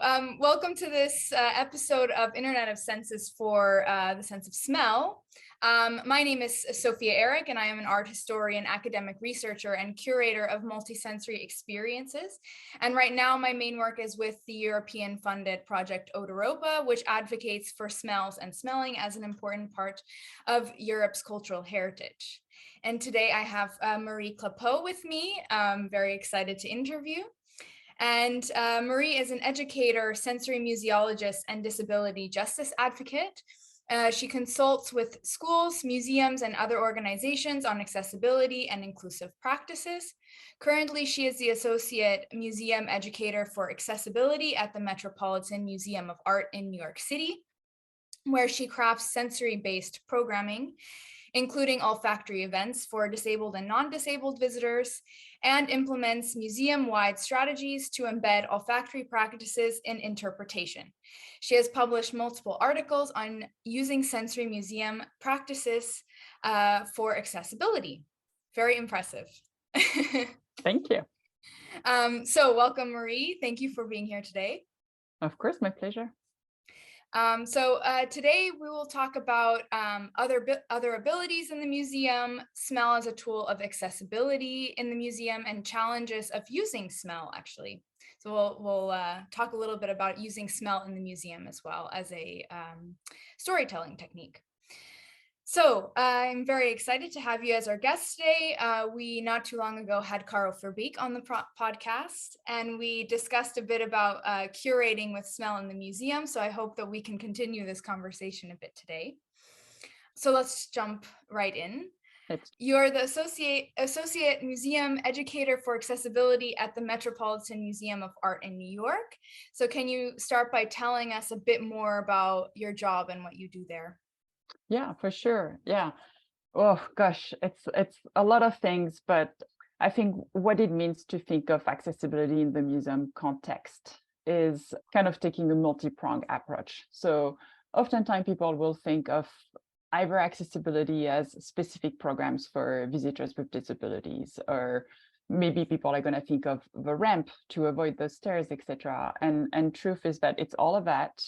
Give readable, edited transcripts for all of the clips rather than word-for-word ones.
Welcome to this episode of Internet of Senses for the Sense of Smell. My name is Sofia Ehrich, and I am an art historian, academic researcher, and curator of multisensory experiences. And right now, my main work is with the European-funded project Odoropa, which advocates for smells and smelling as an important part of Europe's cultural heritage. And today I have Marie Clapot with me. I'm very excited to interview. And Marie is an educator, sensory museologist, and disability justice advocate. She consults with schools, museums, and other organizations on accessibility and inclusive practices. Currently, she is the Associate Museum Educator for Accessibility at the Metropolitan Museum of Art in New York City, where she crafts sensory-based programming, including olfactory events for disabled and non-disabled visitors, and implements museum-wide strategies to embed olfactory practices in interpretation. She has published multiple articles on using sensory museum practices for accessibility. Very impressive. Thank you. So welcome, Marie. Thank you for being here today. Of course, my pleasure. Today we will talk about other abilities in the museum, smell as a tool of accessibility in the museum, and challenges of using smell, actually. So we'll talk a little bit about using smell in the museum as well as a storytelling technique. So I'm very excited to have you as our guest today. We not too long ago had Karel Verbeek on the podcast, and we discussed a bit about curating with smell in the museum. So I hope that we can continue this conversation a bit today. So let's jump right in. You're the Associate Museum Educator for Accessibility at the Metropolitan Museum of Art in New York. So can you start by telling us a bit more about your job and what you do there? Yeah, for sure. Yeah. Oh gosh, it's a lot of things, but I think what it means to think of accessibility in the museum context is kind of taking a multi-pronged approach. So oftentimes people will think of either accessibility as specific programs for visitors with disabilities, or maybe people are going to think of the ramp to avoid the stairs, etc. And truth is that it's all of that.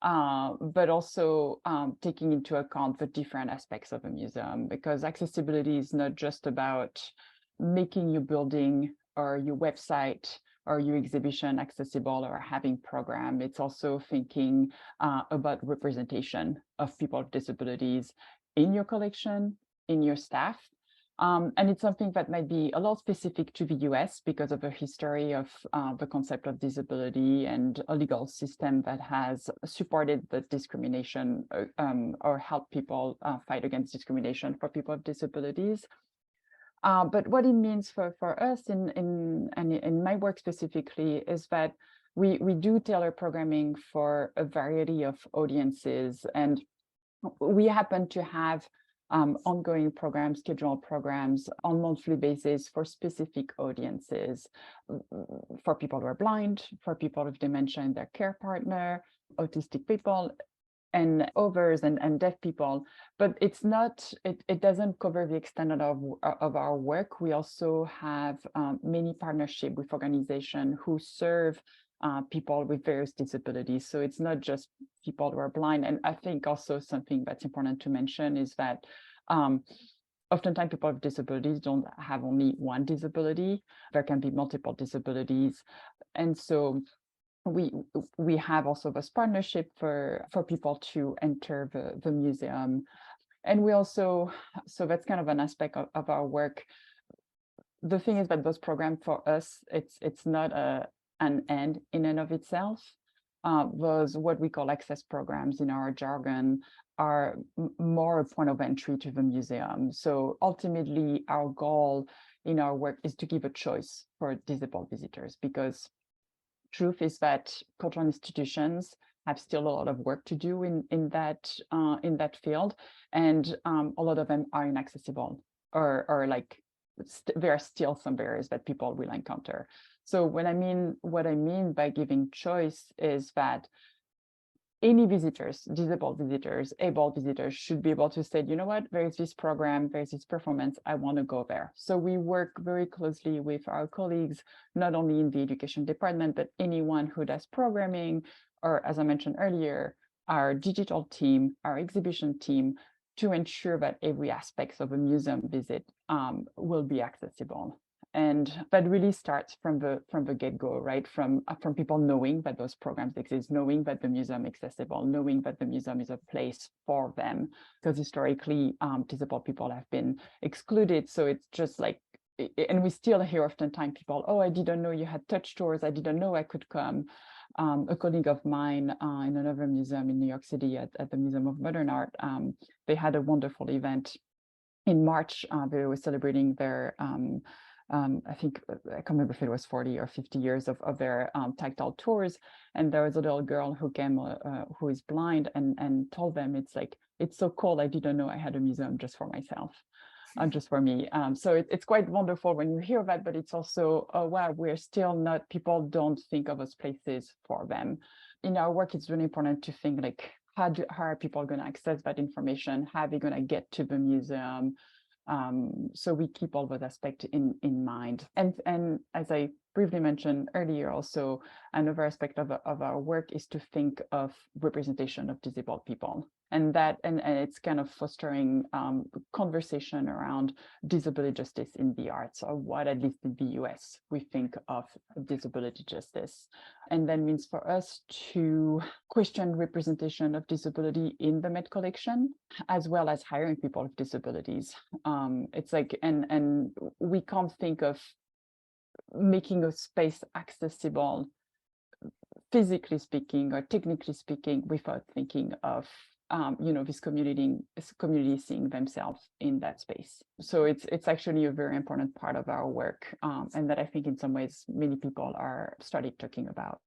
But also taking into account the different aspects of a museum, because accessibility is not just about making your building or your website or your exhibition accessible or having program. It's also thinking about representation of people with disabilities in your collection, in your staff. And it's something that might be a lot specific to the US because of a history of the concept of disability and a legal system that has supported the discrimination or helped people fight against discrimination for people with disabilities. But what it means for us in my work specifically is that we do tailor programming for a variety of audiences, and we happen to have ongoing programs, scheduled programs on monthly basis for specific audiences, for people who are blind, for people with dementia and their care partner, autistic people, and others, and deaf people. But it's not, it doesn't cover the extent of our work. We also have many partnerships with organizations who serve people with various disabilities. So it's not just people who are blind. And I think also something that's important to mention is that oftentimes people with disabilities don't have only one disability. There can be multiple disabilities. And so we have also this partnership for people to enter the museum. And we also, so that's kind of an aspect of our work. The thing is that those programs for us, it's not an end in and of itself. Those what we call access programs in our jargon are more a point of entry to the museum. So ultimately, our goal in our work is to give a choice for disabled visitors, because truth is that cultural institutions have still a lot of work to do in that field, and a lot of them are inaccessible, or like there are still some barriers that people will encounter. So what I mean by giving choice is that any visitors, disabled visitors, able visitors should be able to say, you know what, there's this program, there's this performance, I want to go there. So we work very closely with our colleagues, not only in the education department, but anyone who does programming, or as I mentioned earlier, our digital team, our exhibition team, to ensure that every aspect of a museum visit will be accessible. And that really starts from the get-go, right? From people knowing that those programs exist, knowing that the museum is accessible, knowing that the museum is a place for them, because historically disabled people have been excluded. So it's just like, and we still hear oftentimes people, oh, I didn't know you had touch tours, I didn't know I could come. A colleague of mine in another museum in New York City at the Museum of Modern Art, they had a wonderful event in March. They were celebrating their I think, I can't remember if it was 40 or 50 years of their tactile tours. And there was a little girl who came, who is blind, and told them, it's like, it's so cool, I didn't know I had a museum just for myself, just for me. So it's quite wonderful when you hear that, but it's also, oh, wow, we're still not, people don't think of us places for them. In our work, it's really important to think like, how are people going to access that information? How are they going to get to the museum? So we keep all those aspects in mind. And as I briefly mentioned earlier, also another aspect of our work is to think of representation of disabled people. And it's kind of fostering conversation around disability justice in the arts, or what, at least in the US, we think of disability justice. And that means for us to question representation of disability in the Met collection, as well as hiring people with disabilities. It's like, and we can't think of making a space accessible, physically speaking or technically speaking, without thinking of this community seeing themselves in that space. So it's actually a very important part of our work, and that I think in some ways many people are started talking about.